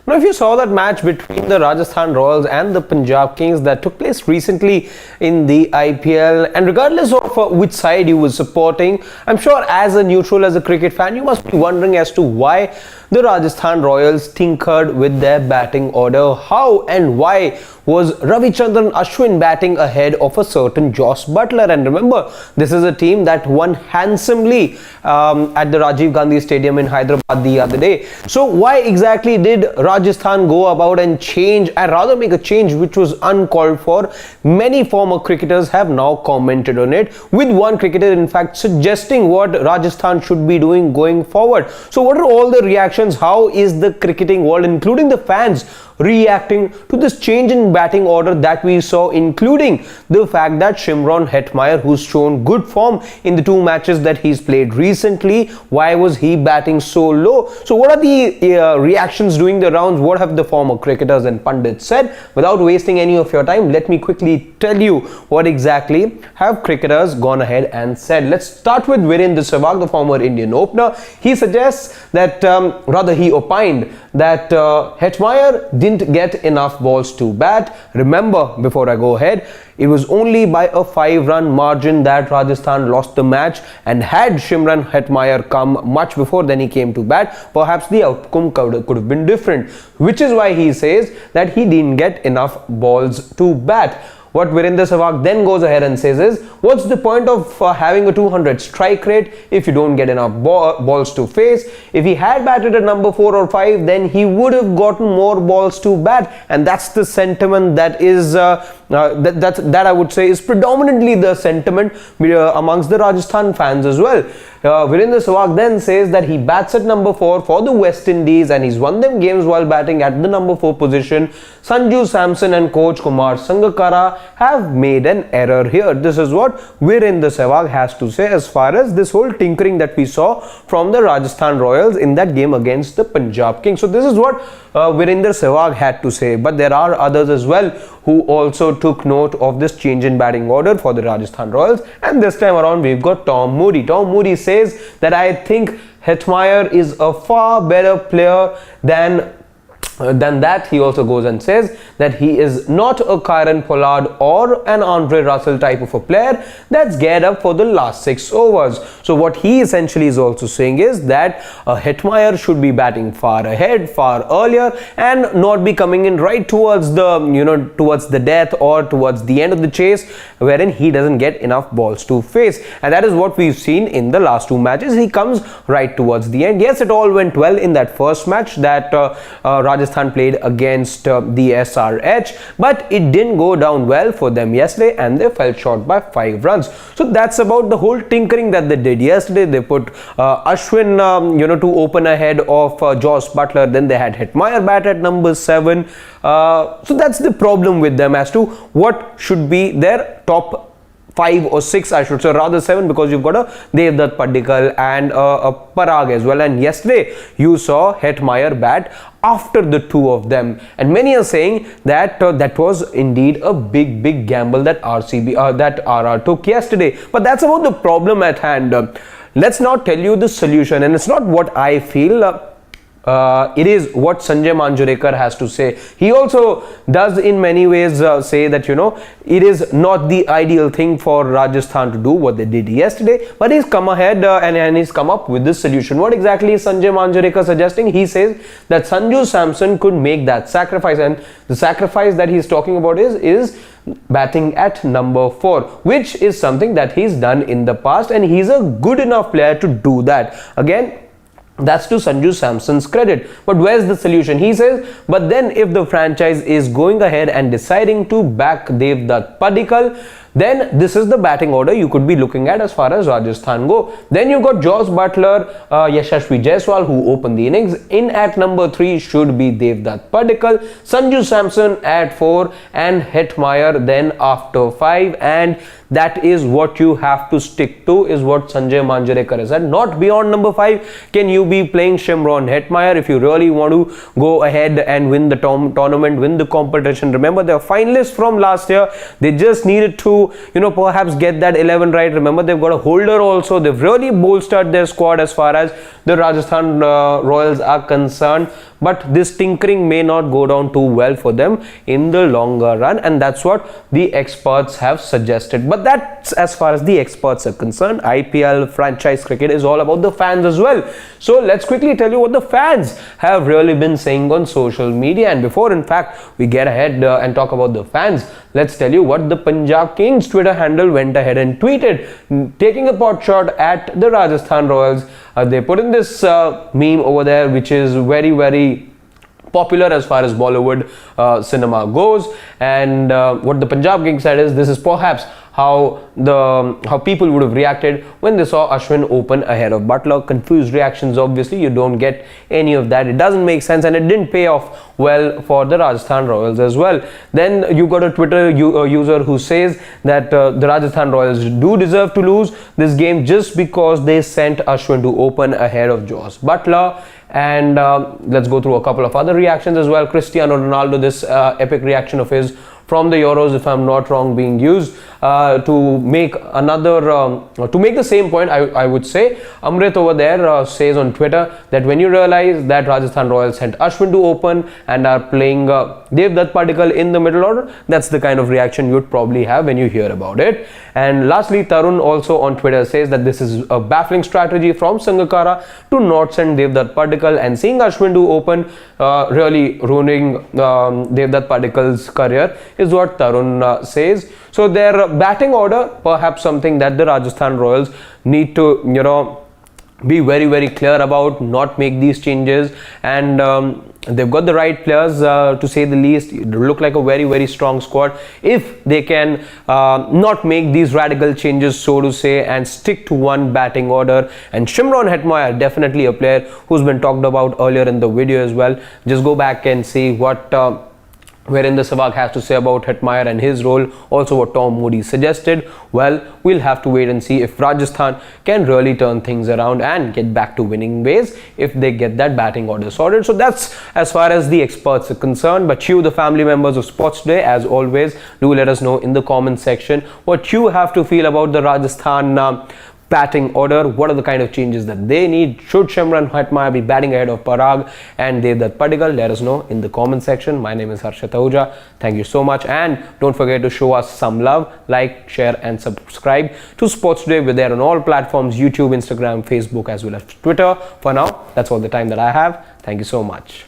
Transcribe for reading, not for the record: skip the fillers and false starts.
Now, if you saw that match between the Rajasthan Royals and the Punjab Kings that took place recently in the IPL, and regardless of which side you were supporting, I'm sure as a neutral, as a cricket fan, you must be wondering as to why the Rajasthan Royals tinkered with their batting order. How and why was Ravichandran Ashwin batting ahead of a certain Joss Butler? And remember, this is a team that won handsomely at the Rajiv Gandhi Stadium in Hyderabad the other day. So why exactly did Rajasthan go about and change, and rather make a change which was uncalled for? Many former cricketers have now commented on it, with one cricketer in fact suggesting what Rajasthan should be doing going forward. So what are all the reactions? How is the cricketing world, including the fans, reacting to this change in batting order that we saw, including the fact that Shimron Hetmyer, who's shown good form in the two matches that he's played recently, why was he batting so low? So what are the reactions doing the rounds? What have the former cricketers and pundits said? Without wasting any of your time, let me quickly tell you what exactly have cricketers gone ahead and said. Let's start with Virendra Sehwag, the former Indian opener. He suggests that, rather he opined that Hetmyer didn't get enough balls to bat. Remember, before I go ahead, it was only by a 5-run margin that Rajasthan lost the match, and had Shimron Hetmyer come much before then he came to bat, perhaps the outcome could have been different, which is why he says that he didn't get enough balls to bat. What Virendra Sehwag then goes ahead and says is, what's the point of having a 200 strike rate if you don't get enough balls to face? If he had batted at number 4 or 5, then he would have gotten more balls to bat, and that's the sentiment that is that I would say is predominantly the sentiment amongst the Rajasthan fans as well. Virendra Sehwag then says that he bats at number 4 for the West Indies, and he's won them games while batting at the number 4 position. Sanju Samson and coach Kumar Sangakkara have made an error here. This is what Virendra Sehwag has to say as far as this whole tinkering that we saw from the Rajasthan Royals in that game against the Punjab Kings. So this is what Virendra Sehwag had to say, but there are others as well who also took note of this change in batting order for the Rajasthan Royals. And this time around we've got Tom Moody. Tom Moody says that I think Hetmyer is a far better player than that. He also goes and says that he is not a Kieron Pollard or an Andre Russell type of a player that's geared up for the last 6 overs. So what he essentially is also saying is that Hetmyer should be batting far ahead, far earlier, and not be coming in right towards the towards the death or towards the end of the chase, wherein he doesn't get enough balls to face. And that is what we've seen in the last 2 matches. He comes right towards the end. Yes, it all went well in that first match that Rajasthan played against the SRH, but it didn't go down well for them yesterday, and they fell short by 5 runs. So that's about the whole tinkering that they did yesterday. They put Ashwin to open ahead of Joss Butler. Then they had Hetmyer bat at number 7. So that's the problem with them as to what should be their top 5 or 6, I should say, rather 7, because you've got a Devdutt Padikkal and a Parag as well. And yesterday you saw Hetmyer bat after the 2 of them, and many are saying that that was indeed a big gamble that RR took yesterday. But that's about the problem at hand. Let's now tell you the solution, and it's not what I feel. It is what Sanjay Manjrekar has to say. He also does in many ways say that it is not the ideal thing for Rajasthan to do what they did yesterday, but he's come ahead and he's come up with this solution. What exactly is Sanjay Manjrekar suggesting? He says that Sanju Samson could make that sacrifice, and the sacrifice that he's talking about is batting at number 4, which is something that he's done in the past, and he's a good enough player to do that. Again, that's to Sanju Samson's credit. But where's the solution? He says, but then if the franchise is going ahead and deciding to back Devdutt Padikkal, then this is the batting order you could be looking at as far as Rajasthan go. Then you've got Joss Butler, Yashasvi Jaiswal, who opened the innings. In at number 3 should be Devdutt Padikkal, Sanju Samson at 4, and Hetmyer then after 5. And that is what you have to stick to, is what Sanjay Manjrekar has said. Not beyond number 5 can you be playing Shimron Hetmyer if you really want to go ahead and win the tournament, win the competition. Remember, they're finalists from last year. They just needed to perhaps get that 11 right. Remember, they've got a holder also. They've really bolstered their squad as far as the Rajasthan Royals are concerned. but this tinkering may not go down too well for them in the longer run, and that's what the experts have suggested. But that's as far as the experts are concerned. IPL franchise cricket is all about the fans as well. So let's quickly tell you what the fans have really been saying on social media. And before, in fact, we get ahead and talk about the fans, let's tell you what the Punjab Kings Twitter handle went ahead and tweeted, taking a pot shot at the Rajasthan Royals. They put in this meme over there, which is very popular as far as Bollywood cinema goes. And what the Punjab Kings said is, this is perhaps how people would have reacted when they saw Ashwin open ahead of Butler. Confused reactions, obviously. You don't get any of that. It doesn't make sense, and it didn't pay off well for the Rajasthan Royals as well. Then you got a Twitter user who says that the Rajasthan Royals do deserve to lose this game just because they sent Ashwin to open ahead of Jos Butler. And let's go through a couple of other reactions as well. Cristiano Ronaldo, this epic reaction of his from the Euros, if I'm not wrong, being used to make the same point. I would say Amrit over there says on Twitter that when you realize that Rajasthan Royals sent Ashwin to open and are playing Devdutt Padikkal in the middle order, that's the kind of reaction you'd probably have when you hear about it. And lastly, Tarun also on Twitter says that this is a baffling strategy from Sangakkara to not send Devdutt Padikkal, and seeing Ashwin to open really ruining Devdutt Padikkal's career is what Tarun says. So their batting order, perhaps something that the Rajasthan Royals need to, be very clear about, not make these changes. And they've got the right players, to say the least. It look like a very strong squad if they can not make these radical changes, so to say, and stick to one batting order. And Shimron Hetmeyer, definitely a player who's been talked about earlier in the video as well. Just go back and see what wherein the Sehwag has to say about Hetmeyer and his role, also what Tom Moody suggested. Well, we'll have to wait and see if Rajasthan can really turn things around and get back to winning ways if they get that batting order sorted. So that's as far as the experts are concerned. But you, the family members of Sports Today, as always, do let us know in the comment section what you have to feel about the Rajasthan batting order. What are the kind of changes that they need? Should Shimron Hetmeyer be batting ahead of Parag and Devdutt Padikkal? Let us know in the comment section. My name is Harshit Ahuja. Thank you so much, and don't forget to show us some love. Like, share and subscribe to Sports Today. We're there on all platforms: YouTube, Instagram, Facebook, as well as Twitter. For now, that's all the time that I have. Thank you so much.